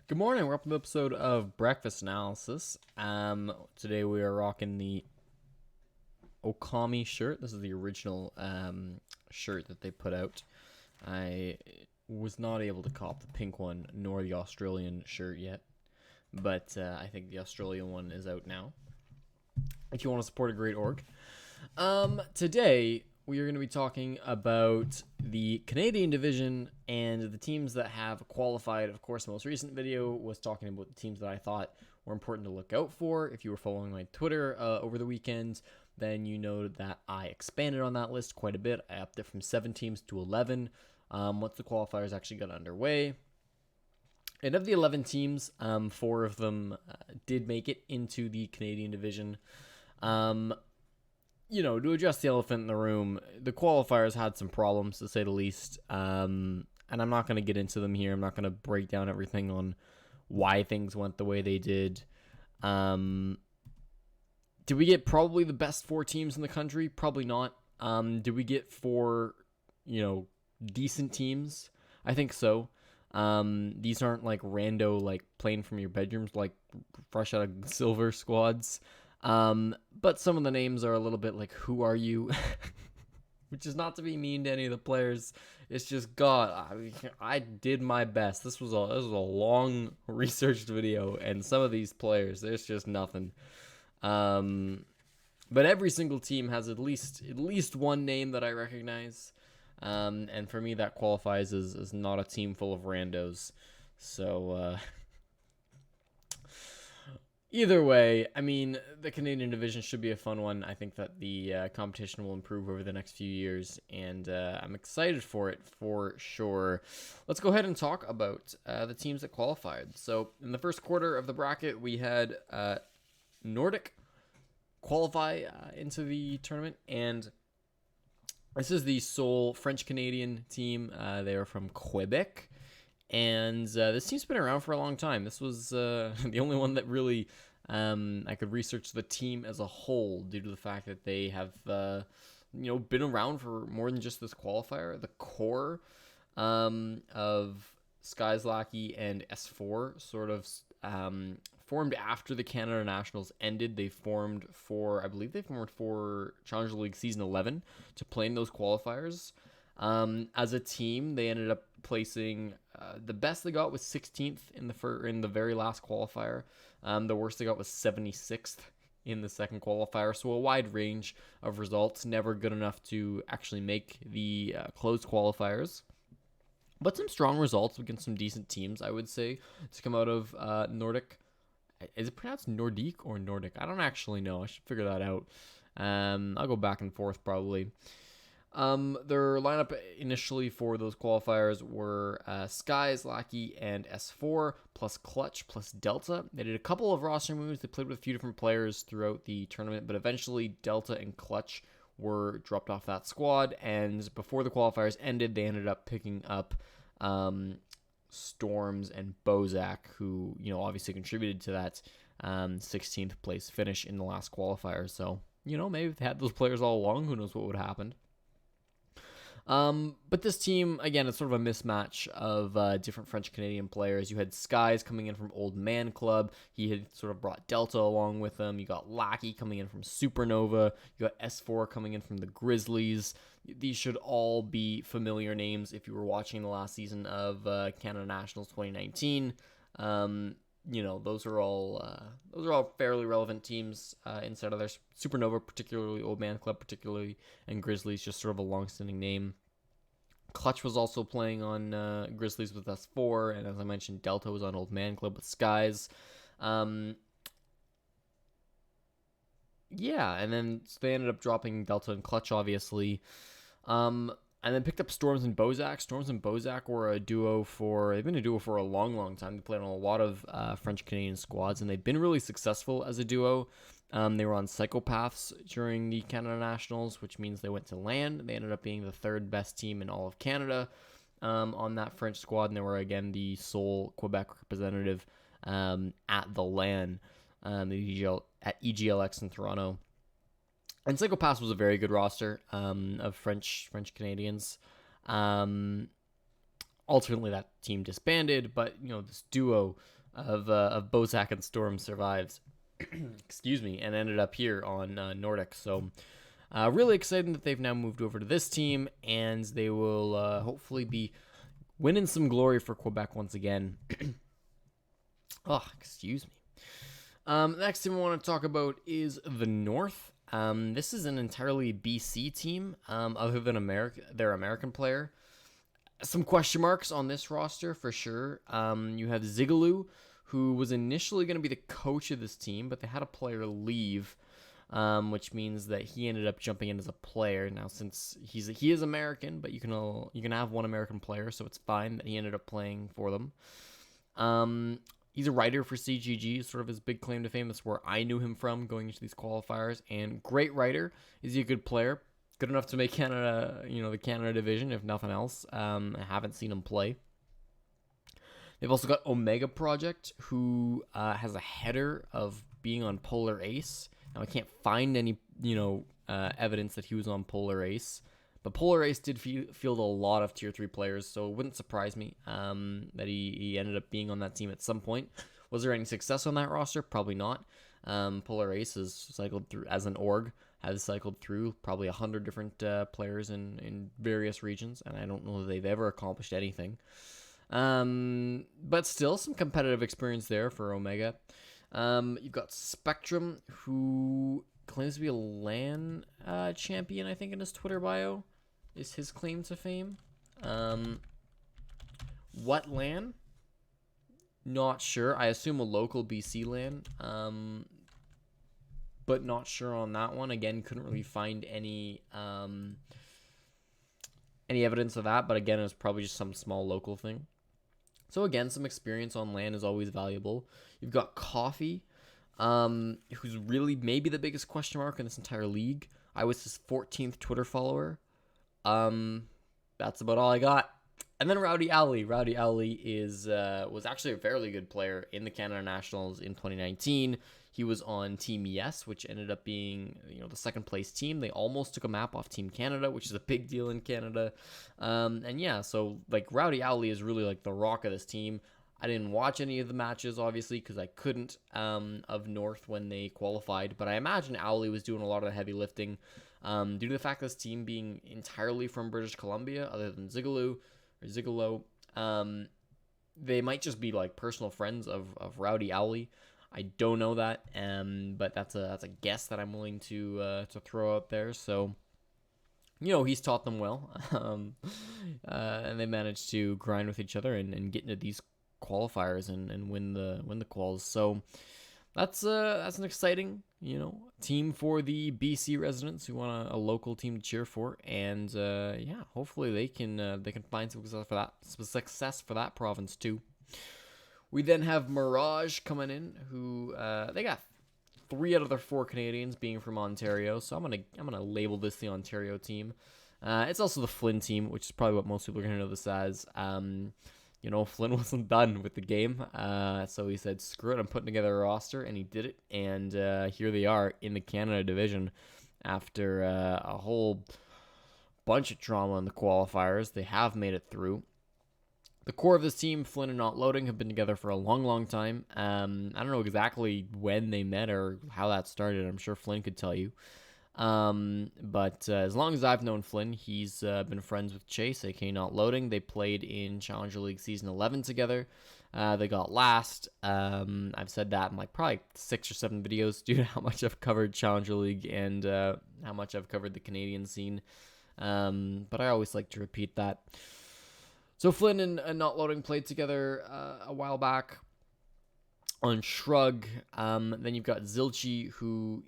Good morning. We're up to the episode of Breakfast Analysis. Today we are rocking the Okami shirt. This is the original shirt that they put out. I was not able to cop the pink one nor the Australian shirt yet, but I think the Australian one is out now. If you want to support a great org. Today we are going to be talking about the Canadian division and the teams that have qualified. Of course, the most recent video was talking about the teams that I thought were important to look out for. If you were following my Twitter over the weekend, then you know that I expanded on that list quite a bit. I upped it from 7 teams to 11 once the qualifiers actually got underway. And of the 11 teams, 4 of them did make it into the Canadian division. To address the elephant in the room, the qualifiers had some problems, to say the least. And I'm not going to get into them here. I'm not going to break down everything on why things went the way they did. Did we get probably the best 4 teams in the country? Probably not. Did we get 4, decent teams? I think so. These aren't like rando, like playing from your bedrooms, like fresh out of silver squads. But some of the names are a little bit like, who are you? Which is not to be mean to any of the players. It's just, God, I did my best. This was a long researched video, and some of these players, there's just nothing. But every single team has at least one name that I recognize. And for me, that qualifies as not a team full of randos. So, either way, I mean, the Canadian division should be a fun one. I think that the competition will improve over the next few years, and I'm excited for it for sure. Let's go ahead and talk about the teams that qualified. So, in the first quarter of the bracket, we had Nordic qualify into the tournament, and this is the sole French-Canadian team. They are from Quebec. And this team's been around for a long time. This was the only one that really I could research the team as a whole due to the fact that they have been around for more than just this qualifier. The core of Skies Lackey and S4 sort of formed after the Canada Nationals ended. They formed for Challenger League Season 11 to play in those qualifiers. As a team, they ended up placing the best they got was 16th in the very last qualifier. The worst they got was 76th in the second qualifier. So a wide range of results, never good enough to actually make the closed qualifiers. But some strong results against some decent teams, I would say, to come out of Nordic. Is it pronounced Nordique or Nordic? I don't actually know. I should figure that out. I'll go back and forth probably. Their lineup initially for those qualifiers were Skies, Lackey, and S4, plus Clutch, plus Delta. They did a couple of roster moves. They played with a few different players throughout the tournament, but eventually Delta and Clutch were dropped off that squad, and before the qualifiers ended, they ended up picking up Storms and Bozak, who, obviously contributed to that 16th place finish in the last qualifier. So, maybe if they had those players all along, who knows what would have happened. But this team, again, it's sort of a mismatch of different French-Canadian players. You had Skies coming in from Old Man Club. He had sort of brought Delta along with him. You got Lackey coming in from Supernova. You got S4 coming in from the Grizzlies. These should all be familiar names if you were watching the last season of Canada Nationals 2019. Those are all fairly relevant teams inside of their Supernova, particularly Old Man Club, particularly, and Grizzlies, just sort of a long-standing name. Clutch was also playing on Grizzlies with S4, and as I mentioned, Delta was on Old Man Club with Skies. And then so they ended up dropping Delta and Clutch, obviously. And then picked up Storms and Bozak. Storms and Bozak were they've been a duo for a long, long time. They played on a lot of French-Canadian squads, and they've been really successful as a duo. They were on Psychopaths during the Canada Nationals, which means they went to LAN. They ended up being the 3rd best team in all of Canada on that French squad, and they were, again, the sole Quebec representative at the LAN, at EGLX in Toronto. And Psychopaths was a very good roster of French Canadians. Ultimately, that team disbanded, but this duo of Bozak and Storm survives. Excuse me, and ended up here on Nordic. So really exciting that they've now moved over to this team, and they will hopefully be winning some glory for Quebec once again. Oh, excuse me. Next team I want to talk about is the North. This is an entirely BC team, other than their American player. Some question marks on this roster for sure. You have Zigaloo, who was initially going to be the coach of this team, but they had a player leave, which means that he ended up jumping in as a player. Now, since he is American, but you can have one American player, so it's fine that he ended up playing for them. He's a writer for CGG, sort of his big claim to fame. That's where I knew him from going into these qualifiers. And great writer. Is he a good player? Good enough to make Canada, the Canada division, if nothing else. I haven't seen him play. They've also got Omega Project, who has a header of being on Polar Ace. Now, I can't find any, evidence that he was on Polar Ace. But Polar Ace did field a lot of Tier 3 players, so it wouldn't surprise me that he ended up being on that team at some point. Was there any success on that roster? Probably not. Polar Ace has cycled through, as an org, has cycled through probably 100 different players in various regions, and I don't know that they've ever accomplished anything. But still, some competitive experience there for Omega. You've got Spectrum, who claims to be a LAN champion, I think, in his Twitter bio. Is his claim to fame. What LAN? Not sure. I assume a local BC LAN. But not sure on that one. Again, couldn't really find any evidence of that. But again, it was probably just some small local thing. So again, some experience on LAN is always valuable. You've got Coffee, who's really maybe the biggest question mark in this entire league. I was his 14th Twitter follower. That's about all I got. And then Rowdy Owly. Rowdy Owly was actually a fairly good player in the Canada Nationals in 2019. He was on Team Yes, which ended up being the second place team. They almost took a map off Team Canada, which is a big deal in Canada. And yeah, so like Rowdy Owly is really like the rock of this team. I didn't watch any of the matches, obviously, because I couldn't of North when they qualified. But I imagine Owly was doing a lot of the heavy lifting due to the fact this team being entirely from British Columbia, other than Zigaloo. They might just be like personal friends of Rowdy Owly. I don't know that, but that's a guess that I'm willing to throw out there. So, he's taught them well, and they managed to grind with each other and get into these qualifiers and win the quals. So that's an exciting team for the BC residents who want a local team to cheer for, and yeah, hopefully they can find some success for that province too. We then have Mirage coming in, who they got 3 out of their 4 Canadians being from Ontario, so I'm gonna label this the Ontario team. It's also the Flynn team, which is probably what most people are gonna know this as. Flynn wasn't done with the game, so he said, screw it, I'm putting together a roster, and he did it, and here they are in the Canada division after a whole bunch of drama in the qualifiers. They have made it through. The core of this team, Flynn and Not Loading, have been together for a long, long time. I don't know exactly when they met or how that started. I'm sure Flynn could tell you. But as long as I've known Flynn, he's been friends with Chase, aka Not Loading. They played in Challenger League Season 11 together. They got last. I've said that in probably 6 or 7 videos due to how much I've covered Challenger League and how much I've covered the Canadian scene. But I always like to repeat that. So Flynn and Not Loading played together a while back on Shrug. Then you've got Zilchi, who,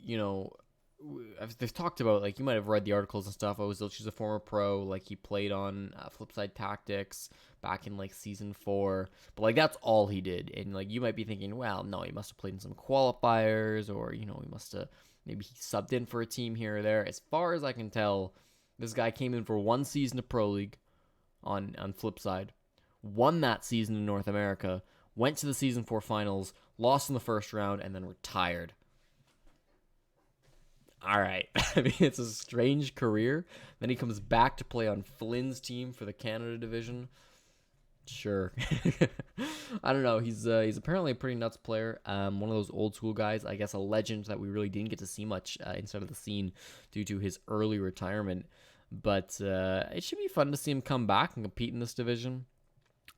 they've talked about, you might have read the articles and stuff. Zilchi's a former pro. He played on Flipside Tactics back in, Season 4. But, that's all he did. And, you might be thinking, well, no, he must have played in some qualifiers or, he must have, maybe he subbed in for a team here or there. As far as I can tell, this guy came in for 1 season of Pro League on Flipside, won that season in North America, went to the Season 4 finals, lost in the first round, and then retired. All right. I mean, it's a strange career. Then he comes back to play on Flynn's team for the Canada division. Sure. I don't know. He's apparently a pretty nuts player. One of those old school guys. I guess a legend that we really didn't get to see much inside of the scene due to his early retirement. But it should be fun to see him come back and compete in this division.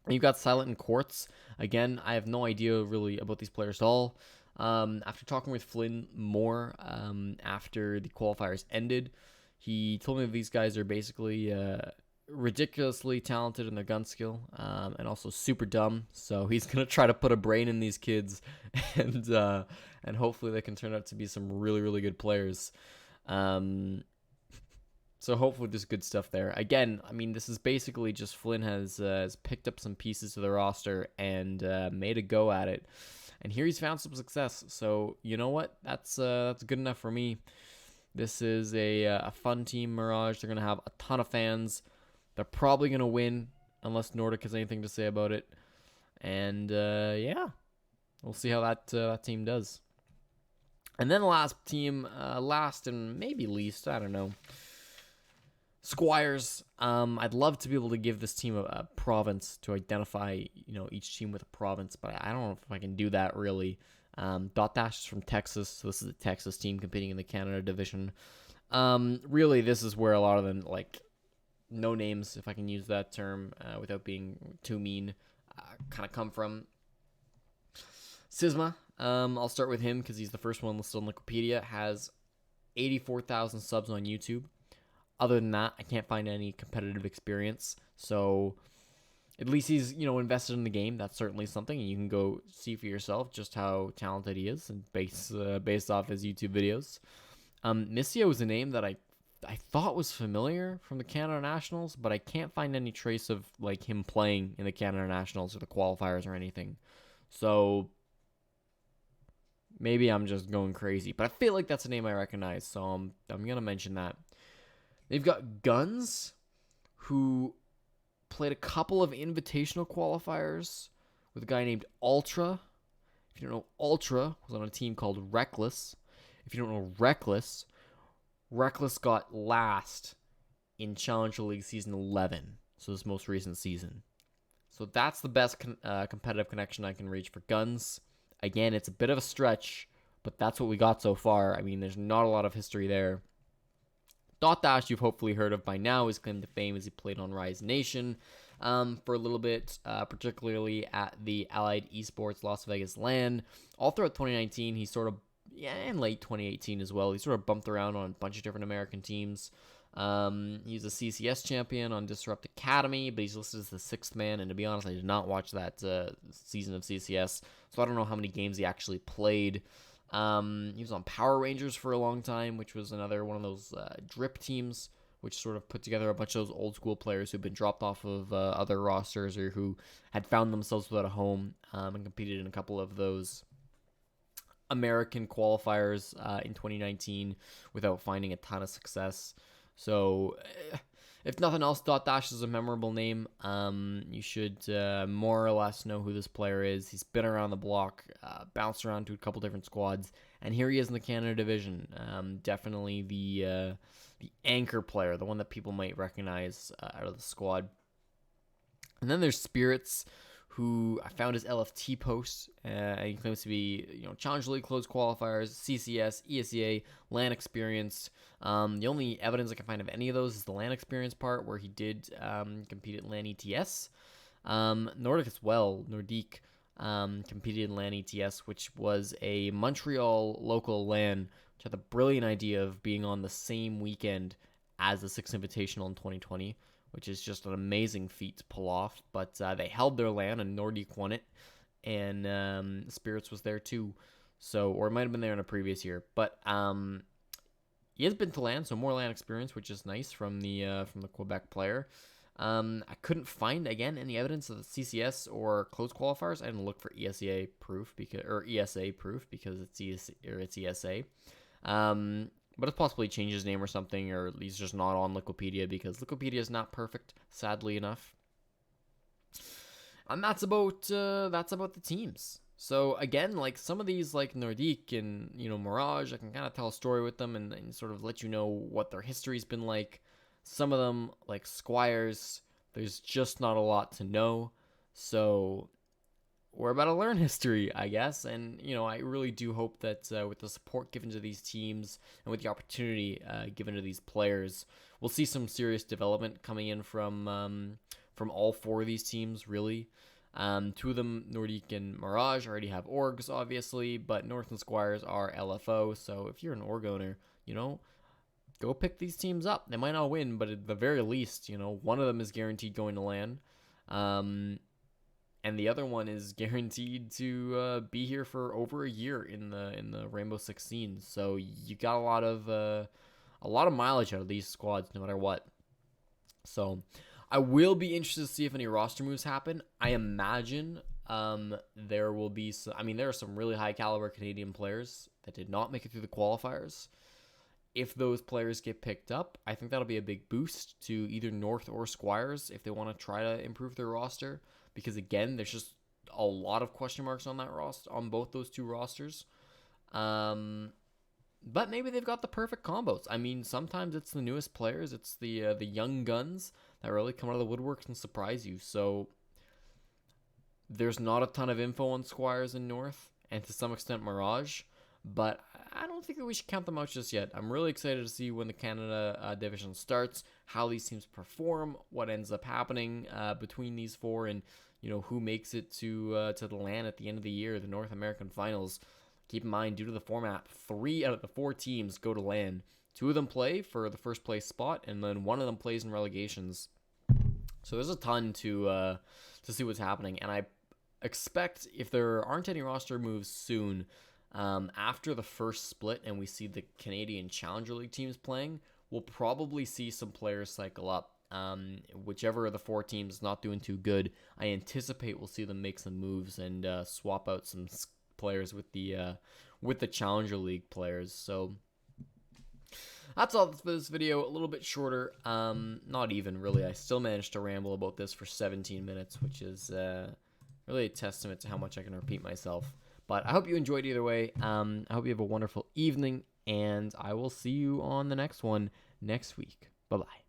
And you've got Silent and Quartz. Again, I have no idea really about these players at all. After talking with Flynn more after the qualifiers ended, he told me that these guys are basically ridiculously talented in their gun skill, and also super dumb. So he's gonna try to put a brain in these kids, and hopefully they can turn out to be some really really good players. So hopefully there's good stuff there. Again, I mean, this is basically just Flynn has picked up some pieces to the roster and made a go at it. And here he's found some success. So you know what? That's good enough for me. This is a fun team, Mirage. They're gonna have a ton of fans. They're probably gonna win unless Nordic has anything to say about it. And yeah, we'll see how that team does. And then the last team, last and maybe least, I don't know. Squires. I'd love to be able to give this team a province to identify, each team with a province, but I don't know if I can do that really. Dot Dash is from Texas, so this is a Texas team competing in the Canada division. Really, this is where a lot of them, no names, if I can use that term without being too mean, kind of come from. Sisma, I'll start with him because he's the first one listed on Wikipedia, has 84,000 subs on YouTube. Other than that, I can't find any competitive experience. So at least he's, invested in the game. That's certainly something. And you can go see for yourself just how talented he is and based off his YouTube videos. Missio is a name that I thought was familiar from the Canada Nationals, but I can't find any trace of him playing in the Canada Nationals or the qualifiers or anything. So maybe I'm just going crazy, but I feel like that's a name I recognize. So I'm going to mention that. They've got Guns, who played a couple of invitational qualifiers with a guy named Ultra. If you don't know, Ultra was on a team called Reckless. If you don't know Reckless got last in Challenger League Season 11, so this most recent season. So that's the best competitive connection I can reach for Guns. Again, it's a bit of a stretch, but that's what we got so far. I mean, there's not a lot of history there. Dot Dash, you've hopefully heard of by now. His claim to fame is he played on Rise Nation for a little bit, particularly at the Allied Esports Las Vegas LAN. All throughout 2019, he and late 2018 as well, he sort of bumped around on a bunch of different American teams. He's a CCS champion on Disrupt Academy, but he's listed as the sixth man, and to be honest, I did not watch that season of CCS, so I don't know how many games he actually played. He was on Power Rangers for a long time, which was another one of those drip teams, which sort of put together a bunch of those old school players who've been dropped off of other rosters or who had found themselves without a home, and competed in a couple of those American qualifiers in 2019 without finding a ton of success. So if nothing else, Dot Dash is a memorable name. You should more or less know who this player is. He's been around the block, bounced around to a couple different squads, and here he is in the Canada division. Definitely the anchor player, the one that people might recognize out of the squad. And then there's Spirits, who I found his LFT post. He claims to be, Challenger League closed qualifiers, CCS, ESEA, LAN experience. The only evidence I can find of any of those is the LAN experience part, where he did compete at LAN ETS. Nordic as well, Nordique, competed in LAN ETS, which was a Montreal local LAN, which had the brilliant idea of being on the same weekend as the Six Invitational in 2020. Which is just an amazing feat to pull off. But they held their LAN, and Nordique won it, and Spirits was there too. So, or it might have been there in a previous year. But he has been to LAN, so more LAN experience, which is nice from the Quebec player. I couldn't find again any evidence of the CCS or closed qualifiers. I didn't look for ESA proof because it's ESA. But it's possibly changed his name or something, or he's just not on Wikipedia because Wikipedia is not perfect, sadly enough. And that's about the teams. So again, some of these, Nordique and Mirage, I can kind of tell a story with them and sort of let you know what their history's been like. Some of them, like Squires, there's just not a lot to know. So we're about to learn history, I guess. And, I really do hope that with the support given to these teams and with the opportunity given to these players, we'll see some serious development coming in from all four of these teams, really. Two of them, Nordique and Mirage, already have orgs, obviously, but North and Squires are LFO. So if you're an org owner, go pick these teams up. They might not win, but at the very least, one of them is guaranteed going to LAN. And the other one is guaranteed to be here for over a year in the Rainbow Six scene. So you got a lot of mileage out of these squads, no matter what. So I will be interested to see if any roster moves happen. I imagine there will be some. I mean, there are some really high caliber Canadian players that did not make it through the qualifiers. If those players get picked up, I think that'll be a big boost to either North or Squires if they want to try to improve their roster. Because again, there's just a lot of question marks on that roster, on both those two rosters. But maybe they've got the perfect combos. I mean, sometimes it's the newest players, it's the young guns that really come out of the woodworks and surprise you. So there's not a ton of info on Squires in North, and to some extent Mirage, but I don't think that we should count them out just yet. I'm really excited to see when the Canada division starts, how these teams perform, what ends up happening between these four, and who makes it to the LAN at the end of the year, the North American Finals. Keep in mind, due to the format, 3 out of the 4 teams go to LAN. 2 of them play for the first place spot, and then 1 of them plays in relegations. So there's a ton to see what's happening, and I expect if there aren't any roster moves soon, after the first split and we see the Canadian Challenger League teams playing, we'll probably see some players cycle up. Whichever of the 4 teams not doing too good, I anticipate we'll see them make some moves and swap out some players with the Challenger League players. So that's all for this video. A little bit shorter. Not even really. I still managed to ramble about this for 17 minutes, which is really a testament to how much I can repeat myself. But I hope you enjoyed either way. I hope you have a wonderful evening, and I will see you on the next one next week. Bye-bye.